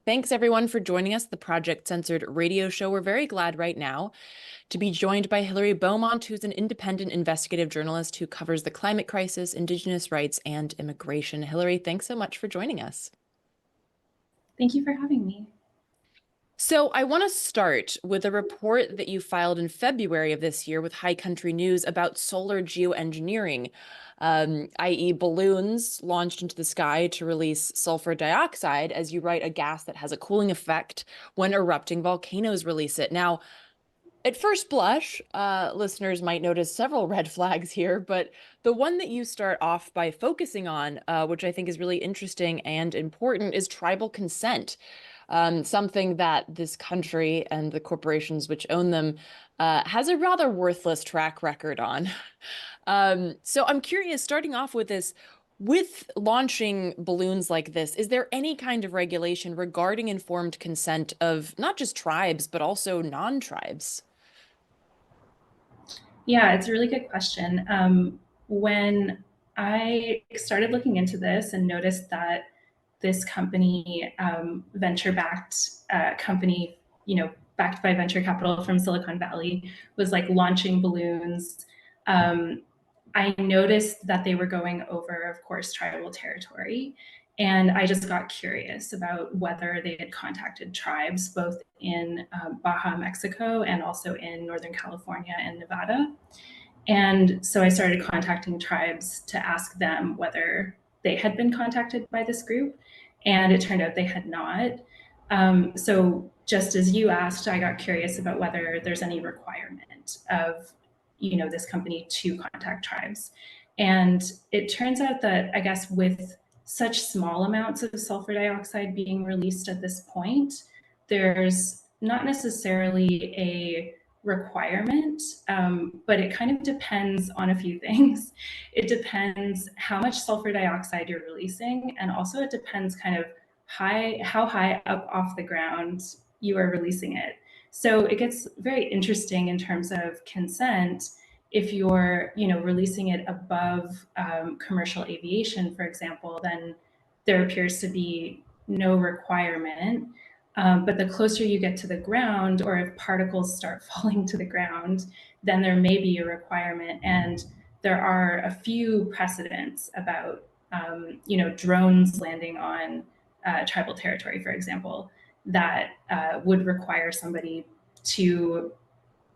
Thanks everyone for joining us, the Project Censored radio show. We're very glad right now to be joined by Hilary Beaumont, who's an independent investigative journalist who covers the climate crisis, Indigenous rights, and immigration. Hilary, thanks so much for joining us. Thank you for having me. So I want to start with a report that you filed in February of this year with High Country News about solar geoengineering, i.e. balloons launched into the sky to release sulfur dioxide, as you write, a gas that has a cooling effect when erupting volcanoes release it. Now, at first blush, listeners might notice several red flags here, but the one that you start off by focusing on, which I think is really interesting and important, is tribal consent. Something that this country and the corporations which own them has a rather worthless track record on. So I'm curious, starting off with this, with launching balloons like this, is there any kind of regulation regarding informed consent of not just tribes, but also non-tribes? Yeah, it's a really good question. When I started looking into this and noticed that this company, venture-backed company, backed by venture capital from Silicon Valley, was like launching balloons. Um, I noticed that they were going over, of course, tribal territory. And I just got curious about whether they had contacted tribes, both in Baja, Mexico, and also in Northern California and Nevada. And so I started contacting tribes to ask them whether they had been contacted by this group. And it turned out they had not. So just as you asked, I got curious about whether there's any requirement of, this company to contact tribes. And it turns out that, I guess, with such small amounts of sulfur dioxide being released at this point, there's not necessarily a requirement, but it kind of depends on a few things. It depends how much sulfur dioxide you're releasing, and also it depends kind of how high up off the ground you are releasing it. So it gets very interesting in terms of consent. If you're, releasing it above commercial aviation, for example, then there appears to be no requirement. But the closer you get to the ground, or if particles start falling to the ground, then there may be a requirement. And there are a few precedents about, drones landing on tribal territory, for example, that would require somebody to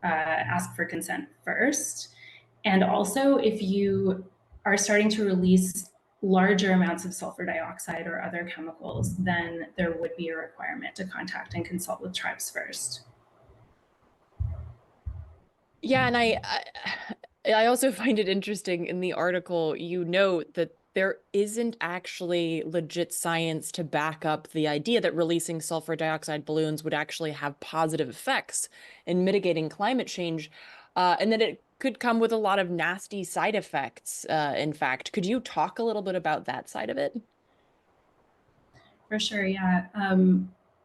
ask for consent first. And also, if you are starting to release larger amounts of sulfur dioxide or other chemicals, then there would be a requirement to contact and consult with tribes first. Yeah, and I also find it interesting in the article, you note that there isn't actually legit science to back up the idea that releasing sulfur dioxide balloons would actually have positive effects in mitigating climate change, and that it could come with a lot of nasty side effects, in fact. Could you talk a little bit about that side of it? For sure, yeah.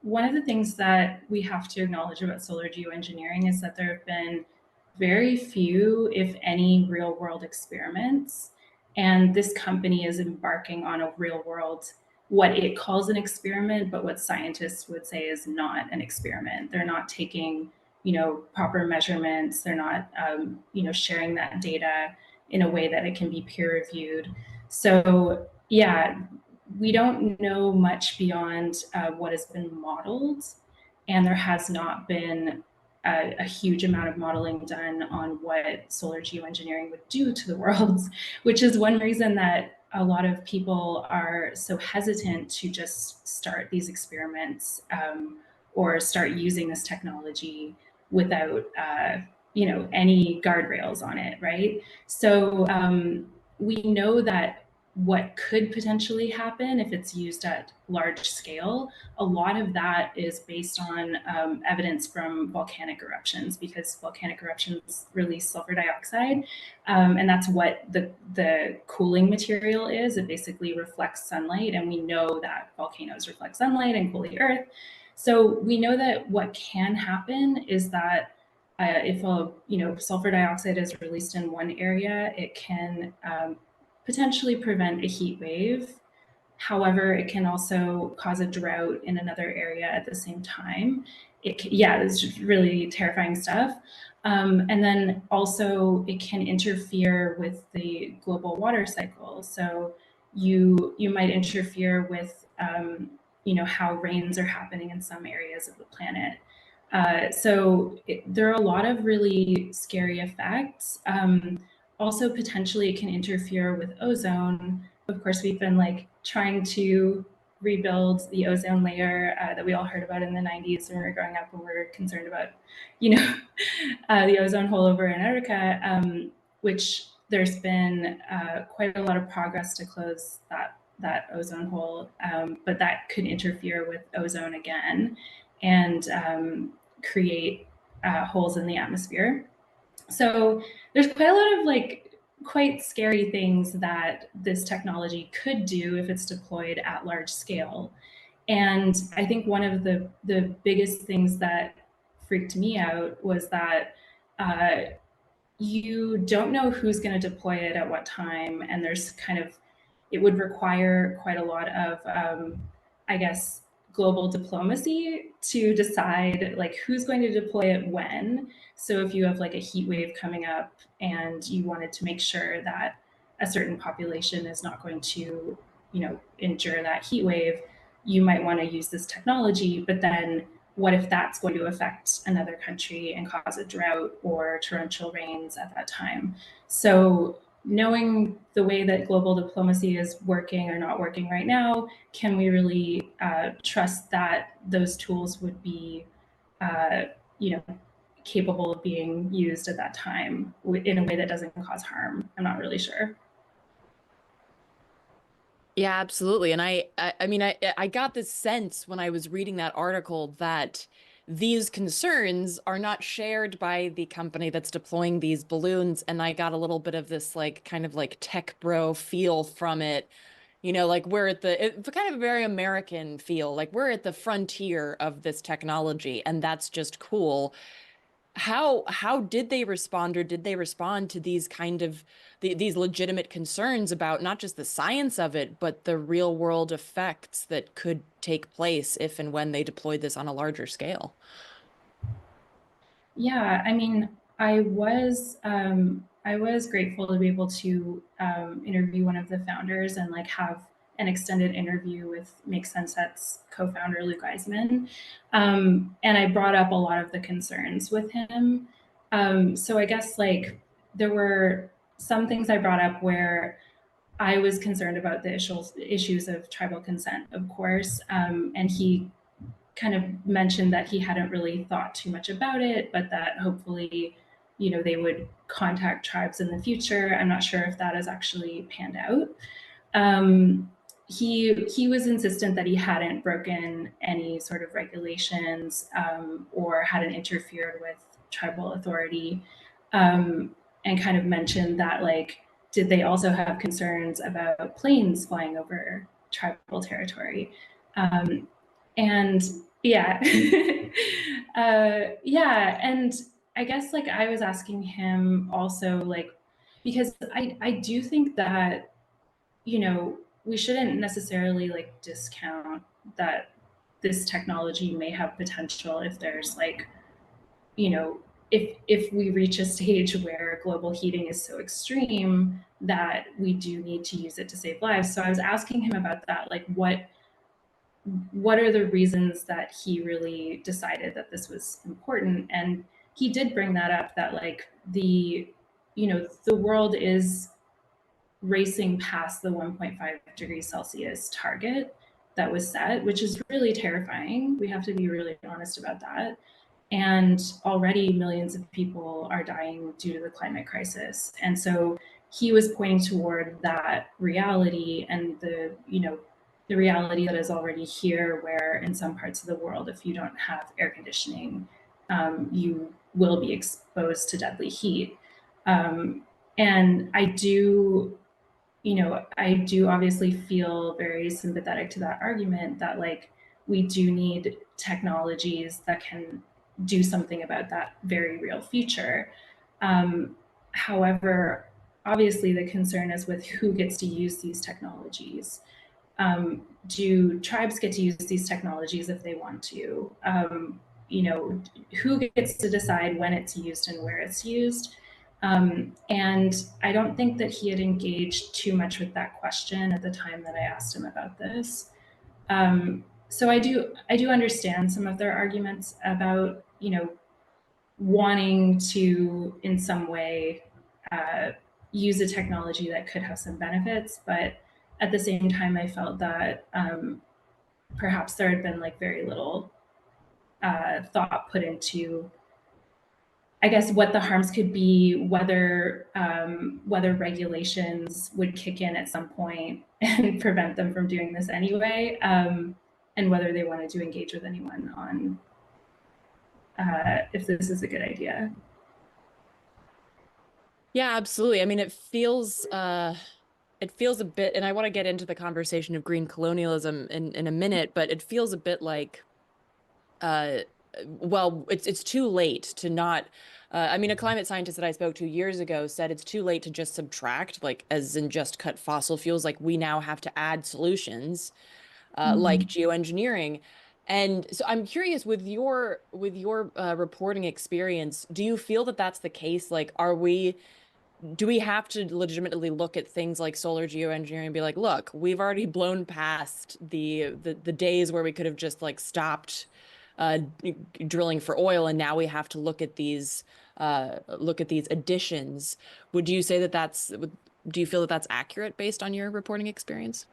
One of the things that we have to acknowledge about solar geoengineering is that there have been very few, if any, real world experiments. And this company is embarking on a real world, what it calls an experiment, but what scientists would say is not an experiment. They're not taking, proper measurements. They're not, sharing that data in a way that it can be peer reviewed. So, yeah, we don't know much beyond what has been modeled, and there has not been a huge amount of modeling done on what solar geoengineering would do to the world, which is one reason that a lot of people are so hesitant to just start these experiments, or start using this technology without any guardrails on it, right? So we know that what could potentially happen if it's used at large scale, a lot of that is based on evidence from volcanic eruptions, because volcanic eruptions release sulfur dioxide, and that's what the cooling material is. It basically reflects sunlight, and we know that volcanoes reflect sunlight and cool the earth. So we know that what can happen is that if sulfur dioxide is released in one area, it can potentially prevent a heat wave However, it can also cause a drought in another area at the same time. Yeah, it's just really terrifying stuff. And then also it can interfere with the global water cycle. So you might interfere with how rains are happening in some areas of the planet. There are a lot of really scary effects. Also, potentially, it can interfere with ozone. Of course, we've been like trying to rebuild the ozone layer that we all heard about in the 90s when we were growing up, when we were concerned about, you know, the ozone hole over Antarctica, which there's been quite a lot of progress to close that ozone hole, but that could interfere with ozone again and create holes in the atmosphere. So there's quite a lot of like quite scary things that this technology could do if it's deployed at large scale. And I think one of the biggest things that freaked me out was that uh, you don't know who's going to deploy it at what time, and there's kind of it would require quite a lot of I guess global diplomacy to decide like who's going to deploy it when. So if you have like a heat wave coming up and you wanted to make sure that a certain population is not going to endure that heat wave, you might want to use this technology, but then what if that's going to affect another country and cause a drought or torrential rains at that time? So, knowing the way that global diplomacy is working or not working right now, can we really trust that those tools would be, uh, you know, capable of being used at that time in a way that doesn't cause harm? I'm not really sure. Yeah, absolutely. And I mean, I got this sense when I was reading that article that these concerns are not shared by the company that's deploying these balloons. And I got a little bit of this like kind of like tech bro feel from it. Like we're at it's kind of a very American feel, like we're at the frontier of this technology, and that's just cool. How did they respond, or did they respond to these kind of these legitimate concerns about not just the science of it, but the real world effects that could take place if and when they deployed this on a larger scale? Yeah, I mean, I was grateful to be able to interview one of the founders and like have an extended interview with Make Senset's co-founder Luke Eisman, and I brought up a lot of the concerns with him. So I guess like there were some things I brought up where I was concerned about the issues of tribal consent, of course, and he kind of mentioned that he hadn't really thought too much about it, but that hopefully, they would contact tribes in the future. I'm not sure if that has actually panned out. Um, he was insistent that he hadn't broken any sort of regulations or hadn't interfered with tribal authority, and kind of mentioned that like, did they also have concerns about planes flying over tribal territory? Um, and yeah, yeah, and I guess like I was asking him also like because I do think that we shouldn't necessarily like discount that this technology may have potential if there's like, you know, if we reach a stage where global heating is so extreme that we do need to use it to save lives. So I was asking him about that, like what are the reasons that he really decided that this was important? And he did bring that up that like the world is racing past the 1.5 degrees Celsius target that was set, which is really terrifying. We have to be really honest about that. And already millions of people are dying due to the climate crisis. And so he was pointing toward that reality and the reality that is already here, where in some parts of the world, if you don't have air conditioning, you will be exposed to deadly heat. And I do obviously feel very sympathetic to that argument that like we do need technologies that can do something about that very real future. However, obviously the concern is with who gets to use these technologies. Do tribes get to use these technologies if they want to? You know, who gets to decide when it's used and where it's used? And I don't think that he had engaged too much with that question at the time that I asked him about this. So I do understand some of their arguments about, you know, wanting to in some way uh, use a technology that could have some benefits, but at the same time, I felt that perhaps there had been like very little thought put into, I guess, what the harms could be, whether regulations would kick in at some point and prevent them from doing this anyway, and whether they wanted to engage with anyone on if this is a good idea. Yeah, absolutely. I mean, it feels a bit, and I want to get into the conversation of green colonialism in a minute, but it feels a bit like uh well, it's too late to not I mean, a climate scientist that I spoke to years ago said it's too late to just subtract, like as in just cut fossil fuels. Like we now have to add solutions like Mm-hmm. geoengineering. And so I'm curious with your reporting experience, do you feel that that's the case? Like, do we have to legitimately look at things like solar geoengineering and be like, look, we've already blown past the days where we could have just like stopped uh, drilling for oil, and now we have to look at these additions. Would you say that do you feel that that's accurate based on your reporting experience?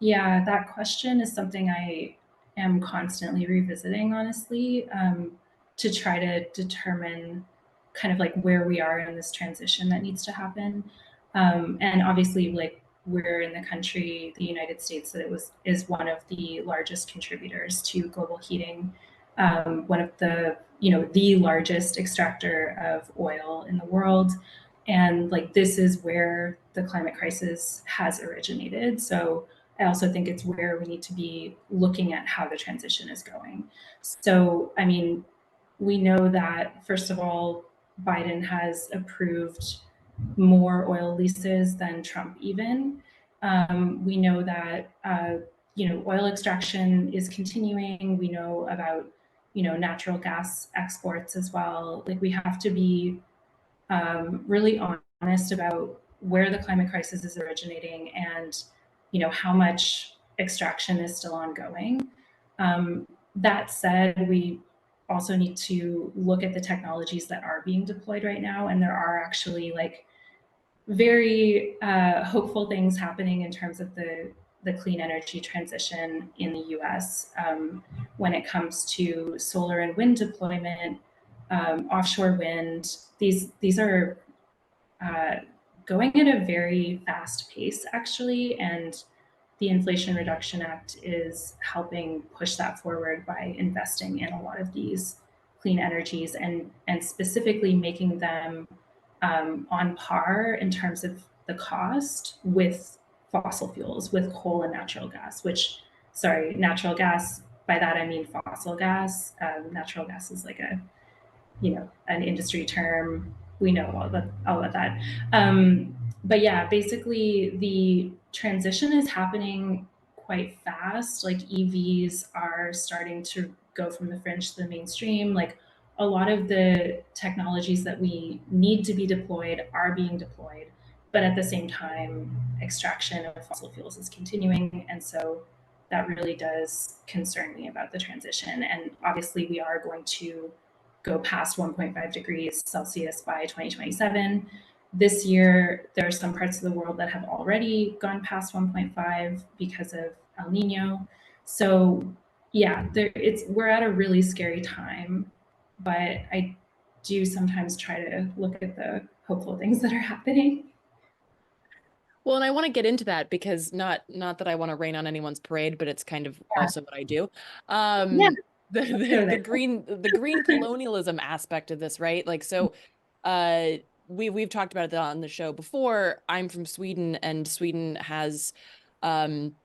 Yeah, that question is something I am constantly revisiting, honestly, to try to determine kind of like where we are in this transition that needs to happen. And obviously, like we're in the country, the United States, that it was is one of the largest contributors to global heating, one of the the largest extractor of oil in the world, and like this is where the climate crisis has originated. So I also think it's where we need to be looking at how the transition is going. So, I mean, we know that, first of all, Biden has approved more oil leases than Trump even. We know that, oil extraction is continuing. We know about, natural gas exports as well. Like we have to be really honest about where the climate crisis is originating and how much extraction is still ongoing. That said, we also need to look at the technologies that are being deployed right now, and there are actually like very hopeful things happening in terms of the clean energy transition in the U.S. When it comes to solar and wind deployment, offshore wind. These are uh, going at a very fast pace, actually, and the Inflation Reduction Act is helping push that forward by investing in a lot of these clean energies and specifically making them on par in terms of the cost with fossil fuels, with coal and natural gas. Which, sorry, natural gas. By that I mean fossil gas. Natural gas is like an industry term. We know all about that. But yeah, basically the transition is happening quite fast. Like EVs are starting to go from the fringe to the mainstream. Like a lot of the technologies that we need to be deployed are being deployed, but at the same time, extraction of fossil fuels is continuing, and so that really does concern me about the transition. And obviously, we are going to go past 1.5 degrees Celsius by 2027. This year, there are some parts of the world that have already gone past 1.5 because of El Nino. So, yeah, we're at a really scary time, but I do sometimes try to look at the hopeful things that are happening. Well, and I want to get into that because not that I want to rain on anyone's parade, but it's kind of Yeah, also what I do. yeah, Um, let's go there. the green colonialism aspect of this, right? Like so, we've talked about it on the show before. I'm from Sweden, and Sweden has um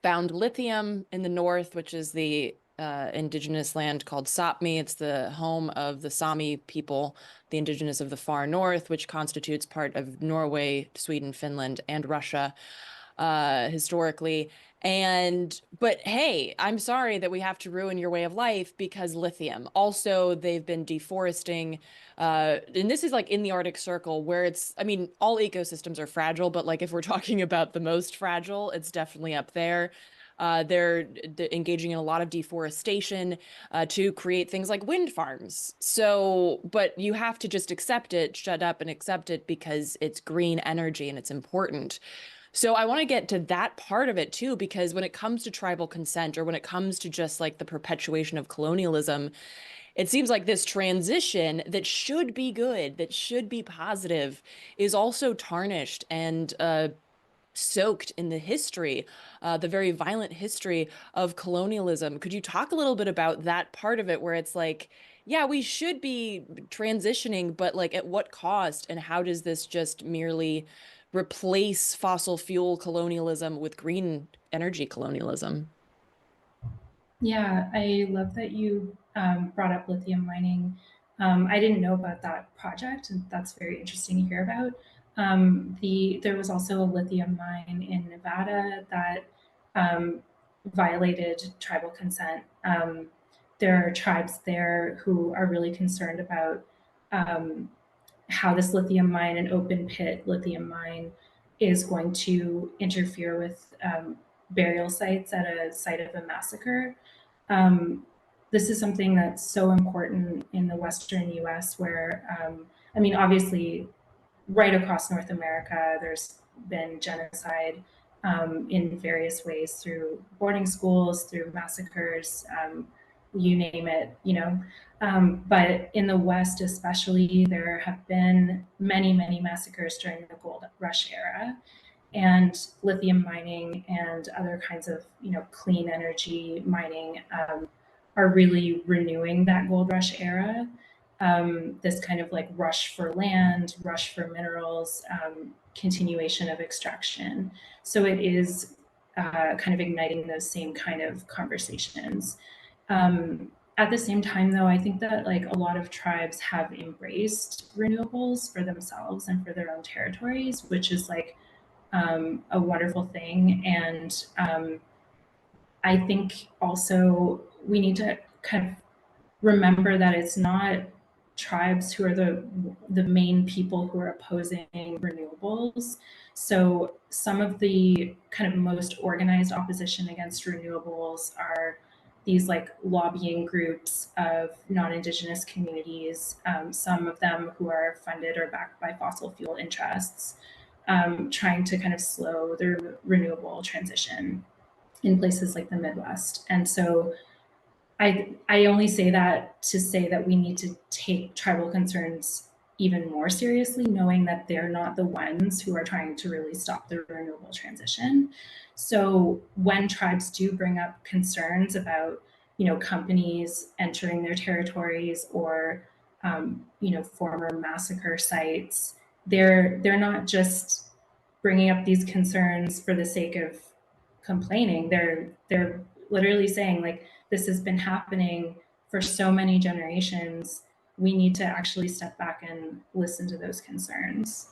found lithium in the north, which is the indigenous land called Sapmi. It's the home of the Sami people, the indigenous of the far north, which constitutes part of Norway, Sweden, Finland, and Russia. historically. But hey, I'm sorry that we have to ruin your way of life because lithium. Also, they've been deforesting, and this is like in the Arctic Circle where it's, I mean, all ecosystems are fragile, but like if we're talking about the most fragile, it's definitely up there. They're engaging in a lot of deforestation to create things like wind farms. So, but you have to just accept it, shut up and accept it because it's green energy and it's important. So I want to get to that part of it too, because when it comes to tribal consent or when it comes to just like the perpetuation of colonialism, it seems like this transition that should be good, that should be positive, is also tarnished and soaked in the history, the very violent history of colonialism. Could you talk a little bit about that part of it where it's like, yeah, we should be transitioning, but like at what cost? And how does this just merely replace fossil fuel colonialism with green energy colonialism? Yeah, I love that you brought up lithium mining. I didn't know about that project, and that's very interesting to hear about. There was also a lithium mine in Nevada that um, violated tribal consent. There are tribes there who are really concerned about um, how this lithium mine, an open pit lithium mine, is going to interfere with burial sites at a site of a massacre. um, this is something that's so important in the Western US, where, I mean, obviously, right across North America, there's been genocide in various ways through boarding schools, through massacres, you name it, you know. But in the West, especially, there have been many, many massacres during the gold rush era, and lithium mining and other kinds of clean energy mining are really renewing that gold rush era. This kind of like rush for land, rush for minerals, continuation of extraction. So it is kind of igniting those same kind of conversations. At the same time, though, I think that like a lot of tribes have embraced renewables for themselves and for their own territories, which is like a wonderful thing. And I think also we need to kind of remember that it's not tribes who are the main people who are opposing renewables. So some of the kind of most organized opposition against renewables are these like lobbying groups of non-indigenous communities, some of them who are funded or backed by fossil fuel interests, trying to kind of slow the renewable transition in places like the Midwest. And so I only say that to say that we need to take tribal concerns even more seriously, knowing that they're not the ones who are trying to really stop the renewable transition. So when tribes do bring up concerns about, companies entering their territories or, former massacre sites, they're not just bringing up these concerns for the sake of complaining. They're literally saying like, this has been happening for so many generations. We need to actually step back and listen to those concerns.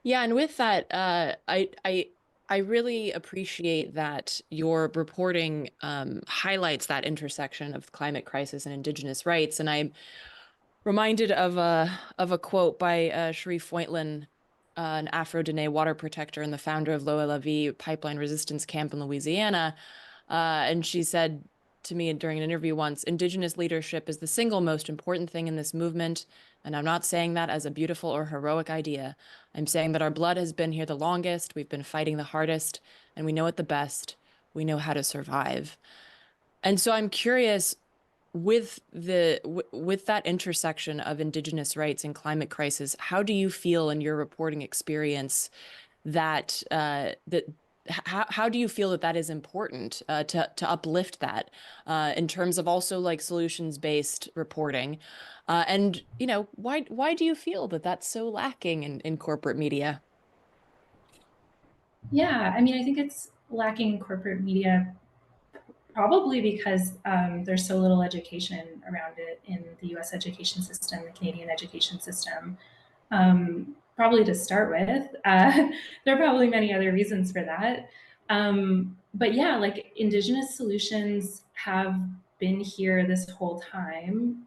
Yeah, and with that, I really appreciate that your reporting highlights that intersection of climate crisis and Indigenous rights. And I'm reminded of a quote by Sharif Foytlin, an Afro-Dene water protector and the founder of Loa La Vie pipeline resistance camp in Louisiana. And she said to me during an interview once, Indigenous leadership is the single most important thing in this movement. And I'm not saying that as a beautiful or heroic idea. I'm saying that our blood has been here the longest, we've been fighting the hardest, and we know it the best. We know how to survive. And so I'm curious, with that intersection of Indigenous rights and climate crisis, how do you feel in your reporting experience that how do you feel that that is important to uplift that in terms of also like solutions based reporting, and why do you feel that that's so lacking in corporate media? Yeah, I mean, I think it's lacking in corporate media probably because there's so little education around it in the US education system, the Canadian education system. probably to start with. There are probably many other reasons for that. But yeah, like Indigenous solutions have been here this whole time.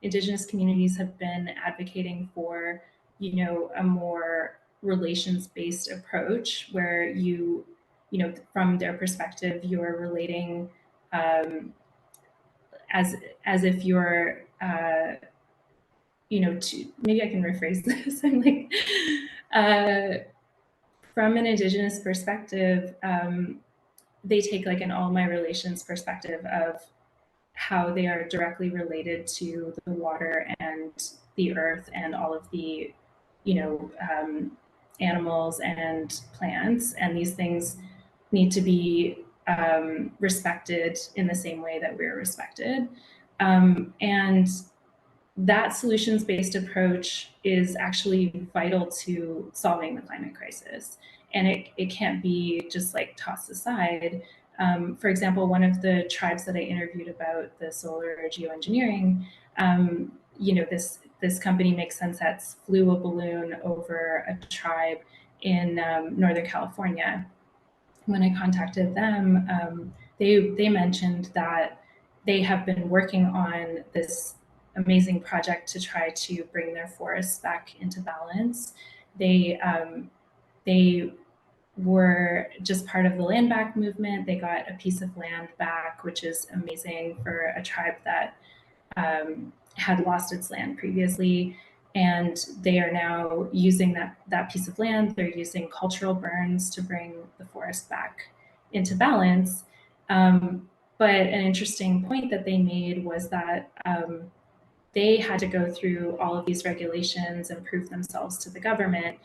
Indigenous communities have been advocating for, a more relations-based approach where from their perspective, you're relating um, as if you're to maybe I can rephrase this. I'm like, from an Indigenous perspective, they take like an all my relations perspective of how they are directly related to the water and the earth and all of the, you know, um, animals and plants, and these things need to be respected in the same way that we're respected. And that solutions based approach is actually vital to solving the climate crisis. And it can't be just like tossed aside. For example, one of the tribes that I interviewed about the solar geoengineering, this company Makes Sunsets flew a balloon over a tribe in Northern California. When I contacted them, they mentioned that they have been working on this amazing project to try to bring their forests back into balance. They were just part of the land back movement. They got a piece of land back, which is amazing for a tribe that had lost its land previously. And they are now using that piece of land. They're using cultural burns to bring the forest back into balance. But an interesting point that they made was that they had to go through all of these regulations and prove themselves to the government,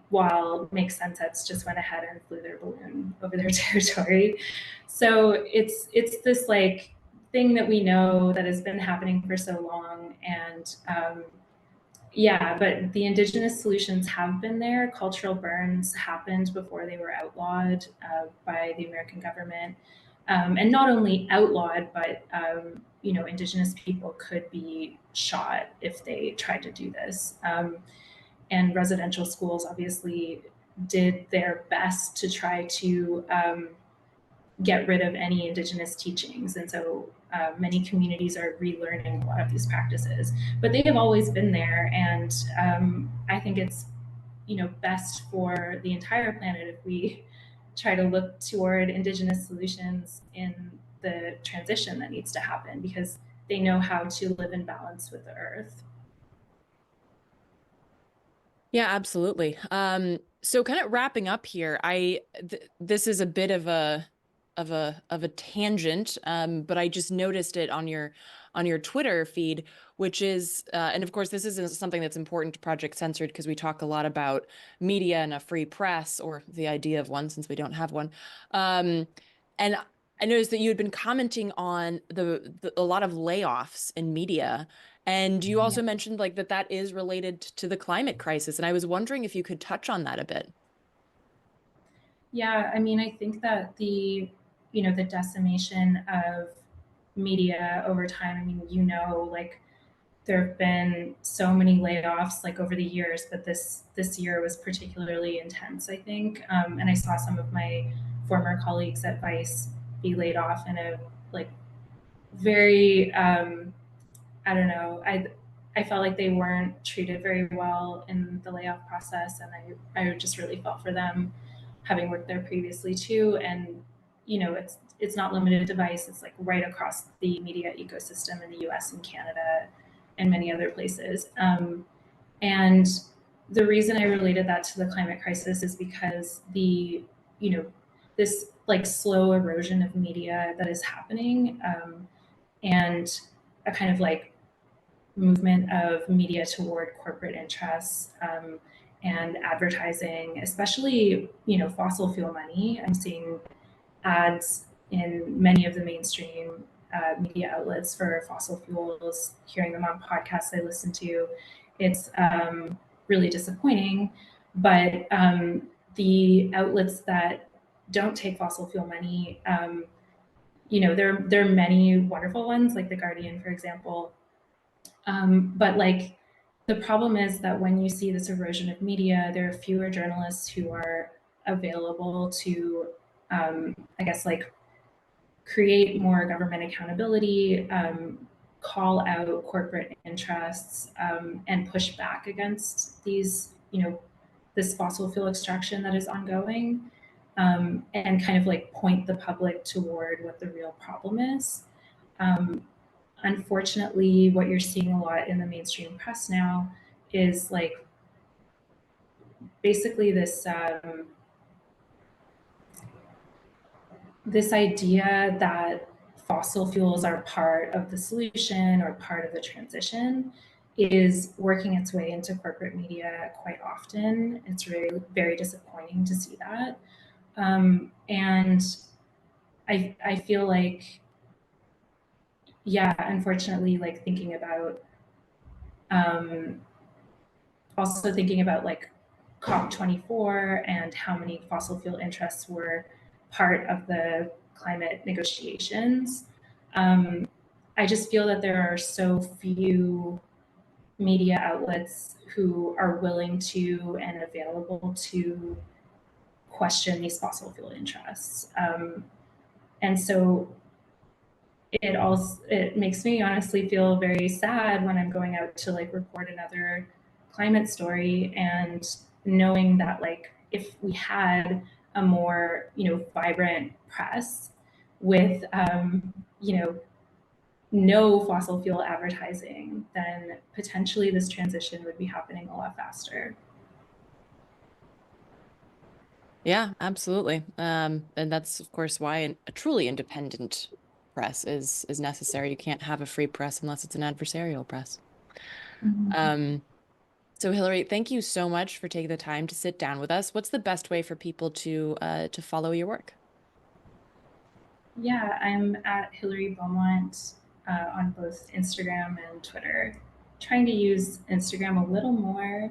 while Make Sunsets just went ahead and flew their balloon over their territory. So it's this like thing that we know that has been happening for so long, and yeah, but the Indigenous solutions have been there. Cultural burns happened before they were outlawed by the American government. And not only outlawed, but Indigenous people could be shot if they tried to do this. And residential schools obviously did their best to try to get rid of any Indigenous teachings. And so many communities are relearning a lot of these practices, but they have always been there. And I think it's, best for the entire planet if we try to look toward Indigenous solutions in the transition that needs to happen, because they know how to live in balance with the earth. Yeah, absolutely. So kind of wrapping up here, this is a bit of a tangent, but I just noticed it on your Twitter feed, which is, and of course, this isn't something that's important to Project Censored because we talk a lot about media and a free press, or the idea of one, since we don't have one. And I noticed that you had been commenting on a lot of layoffs in media. And you also Yeah. mentioned like that is related to the climate crisis. And I was wondering if you could touch on that a bit. Yeah, I mean, I think that the decimation of media over time, I mean, like there have been so many layoffs like over the years, but this year was particularly intense, I think. And I saw some of my former colleagues at Vice be laid off in a like very I don't know. I felt like they weren't treated very well in the layoff process, and I just really felt for them, having worked there previously too. And it's not limited to Vice; it's like right across the media ecosystem in the U.S. and Canada, and many other places. And the reason I related that to the climate crisis is because you know this like slow erosion of media that is happening, and a kind of like movement of media toward corporate interests, and advertising, especially fossil fuel money. I'm seeing ads in many of the mainstream media outlets for fossil fuels, hearing them on podcasts I listen to. It's really disappointing, but the outlets that don't take fossil fuel money, there are many wonderful ones, like The Guardian, for example, but like the problem is that when you see this erosion of media, there are fewer journalists who are available to, I guess, like create more government accountability, call out corporate interests, and push back against these, this fossil fuel extraction that is ongoing, and kind of like point the public toward what the real problem is. Um, Unfortunately, what you're seeing a lot in the mainstream press now is like basically this idea that fossil fuels are part of the solution or part of the transition is working its way into corporate media quite often. It's very, very disappointing to see that. And I feel like, yeah, unfortunately, like um, also thinking about like COP24 and how many fossil fuel interests were part of the climate negotiations. Um, I just feel that there are so few media outlets who are willing to and available to question these fossil fuel interests. And so it makes me honestly feel very sad when I'm going out to like report another climate story and knowing that like if we had a more vibrant press with no fossil fuel advertising, then potentially this transition would be happening a lot faster. Yeah, absolutely. And that's of course why a truly independent press is necessary. You can't have a free press unless it's an adversarial press. Mhm. Um, so Hilary, thank you so much for taking the time to sit down with us. What's the best way for people to follow your work? Yeah, I'm at Hilary Beaumont on both Instagram and Twitter. Trying to use Instagram a little more.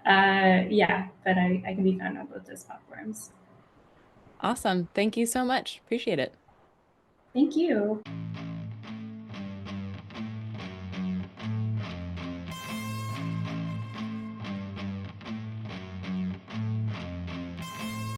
Yeah, but I can be found on both those platforms. Awesome. Thank you so much. Appreciate it. Thank you.